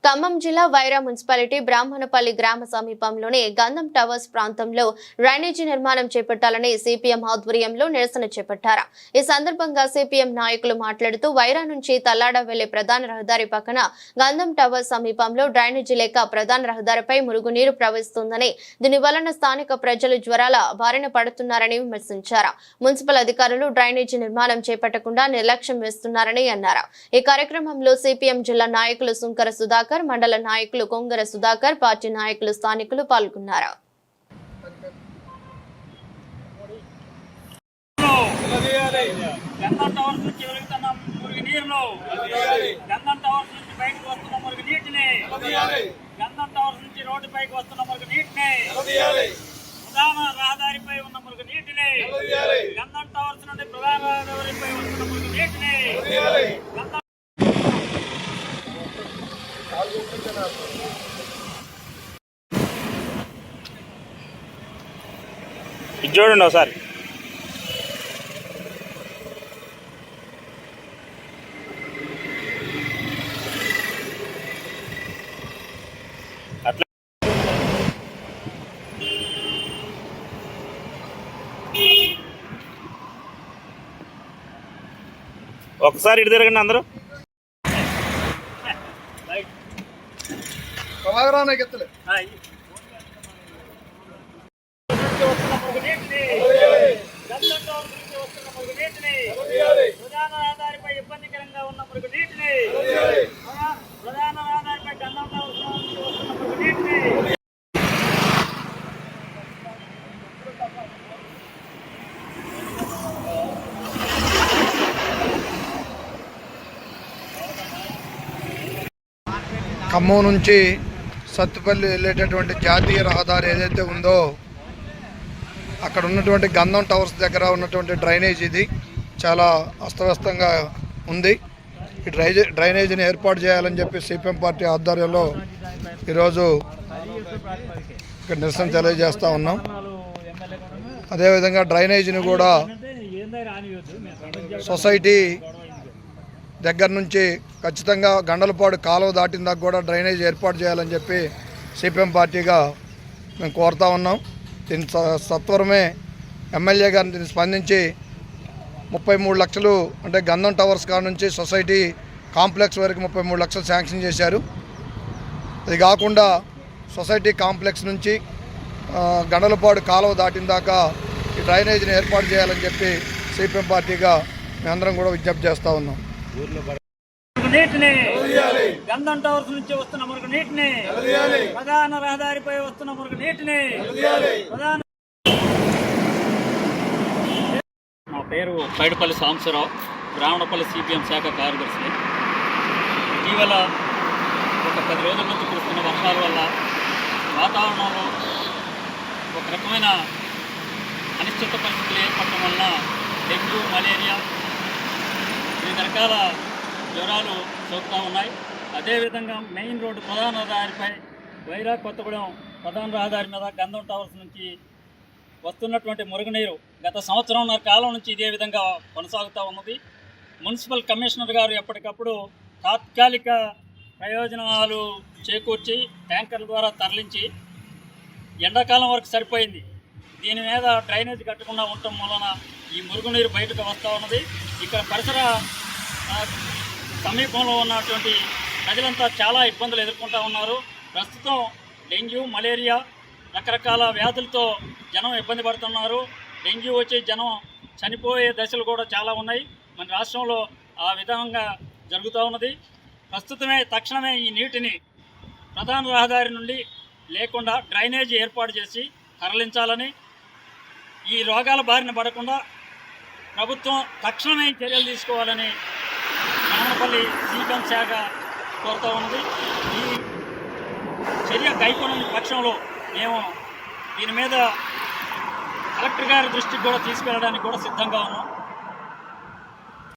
ఖమ్మం జిల్లా వైరా మున్సిపాలిటీ బ్రాహ్మణపల్లి గ్రామ సమీపంలోని గంధం టవర్స్ ప్రాంతంలో డ్రైనేజీ నిర్మాణం చేపట్టాలని సిపిఎం ఆధ్వర్యంలో నిరసన చేపట్టారు. ఈ సందర్భంగా సిపిఎం నాయకులు మాట్లాడుతూ వైరా నుంచి తల్లాడ వెళ్లే ప్రధాన రహదారి పక్కన గంధం టవర్స్ సమీపంలో డ్రైనేజీ లేక ప్రధాన రహదారిపై మురుగునీరు ప్రవహిస్తుందని, దీని వలన స్థానిక ప్రజలు జ్వరాల బారిన పడుతున్నారని విమర్శించారు. మున్సిపల్ అధికారులు డ్రైనేజీ నిర్మాణం చేపట్టకుండా నిర్లక్ష్యం వేస్తున్నారని అన్నారు. ఈ కార్యక్రమంలో సిపిఎం జిల్లా నాయకులు సుంకర సుధాకర్, మండల నాయకులు కొంగర సుధాకర్, పార్టీ నాయకులు, స్థానికులు పాల్గొన్నారు. ప్రధాన రహదారిపై ఉన్న మురుగు నీటిని, గంధం టవర్స్ నుండి ప్రధాన రహదారిపై వస్తున్న మురుగు నీటిని, ఇది చూడండి ఒకసారి. అట్లా ఒకసారి ఇటు తిరగండి అందరూ. ప్రధాన రహదారిపై ఇబ్బందికరంగా ఉన్న మురుగు నీటిని, ప్రధాన రహదారిపై గంధం టవర్స్ నుంచి వస్తున్న మురుగు నీటిని, ఖమ్మం నుంచి సత్తుపల్లి వెళ్ళేటటువంటి జాతీయ రహదారి ఏదైతే ఉందో అక్కడ ఉన్నటువంటి గంధం టవర్స్ దగ్గర ఉన్నటువంటి డ్రైనేజ్ ఇది చాలా అస్తవ్యస్తంగా ఉంది. ఈ డ్రైనేజీని ఏర్పాటు చేయాలని చెప్పి సిపిఎం పార్టీ ఆధ్వర్యంలో ఈరోజు ఇక్కడ నిరసన తెలియజేస్తూ ఉన్నాం. అదేవిధంగా డ్రైనేజీని కూడా సొసైటీ దగ్గర నుంచి ఖచ్చితంగా గండలపాడు కాలువ దాటిన దాకా కూడా డ్రైనేజ్ ఏర్పాటు చేయాలని చెప్పి సిపిఎం పార్టీగా మేము కోరుతా ఉన్నాం. దీని సత్వరమే ఎమ్మెల్యే గారిని దీన్ని స్పందించి 33 లక్షలు అంటే గంధం టవర్స్ కాడ నుంచి సొసైటీ కాంప్లెక్స్ వరకు 33 లక్షలు శాంక్షన్ చేశారు. అది కాకుండా సొసైటీ కాంప్లెక్స్ నుంచి గండలపాడు కాలువ దాటిన దాకా ఈ డ్రైనేజీని ఏర్పాటు చేయాలని చెప్పి సిపిఎం పార్టీగా మేమందరం కూడా విజ్ఞప్తి చేస్తూ ఉన్నాం. నీటిని, గంధం టవర్స్ నుంచి వస్తున్న మురుగు నీటిని, ప్రధాన రహదారిపై వస్తున్న మురుగు నీటిని, నా పేరు పైడిపల్లి సాంబశివరావు, బ్రాహ్మణపల్లి సిపిఎం శాఖ కార్యదర్శి. ఇటీవల ఒక 10 రోజుల నుంచి కురుస్తున్న వర్షాల వల్ల వాతావరణంలో ఒక రకమైన అనిశ్చిత పరిస్థితులు ఏర్పడటం వలన డెంగ్యూ, మలేరియా, వివిధ రకాల జ్వరాలు సోకుతూ ఉన్నాయి. అదేవిధంగా మెయిన్ రోడ్డు ప్రధాన రహదారిపై వైరా కొత్తగూడెం ప్రధాన రహదారి మీద గంధం టవర్స్ నుంచి వస్తున్నటువంటి మురుగునీరు గత సంవత్సరంన్నర కాలం నుంచి ఇదే విధంగా కొనసాగుతూ ఉన్నది. మున్సిపల్ కమిషనర్ గారు ఎప్పటికప్పుడు తాత్కాలిక ప్రయోజనాలు చేకూర్చి ట్యాంకర్ల ద్వారా తరలించి ఎండాకాలం వరకు సరిపోయింది. దీని మీద డ్రైనేజ్ కట్టకుండా ఉండటం వలన ఈ మురుగునీరు బయటకు వస్తూ ఉన్నది. ఇక్కడ పరిసర సమీపంలో ఉన్నటువంటి ప్రజలంతా చాలా ఇబ్బందులు ఎదుర్కొంటూ ఉన్నారు. ప్రస్తుతం డెంగ్యూ, మలేరియా, రకరకాల వ్యాధులతో జనం ఇబ్బంది పడుతున్నారు. డెంగ్యూ వచ్చి జనం చనిపోయే దశలు కూడా చాలా ఉన్నాయి. మన రాష్ట్రంలో ఆ విధంగా జరుగుతూ ఉన్నది. తక్షణమే ఈ నీటిని ప్రధాన రహదారి నుండి లేకుండా డ్రైనేజీ ఏర్పాటు చేసి తరలించాలని, ఈ రోగాల బారిన పడకుండా ప్రభుత్వం తక్షణమే చర్యలు తీసుకోవాలని బ్రాహ్మణపల్లి సిపిఎం శాఖ కోరుతూ ఉన్నది. ఈ చర్య కైకొనని పక్షంలో మేము దీని మీద కలెక్టర్ గారి దృష్టికి కూడా తీసుకెళ్ళడానికి కూడా సిద్ధంగా ఉన్నాం.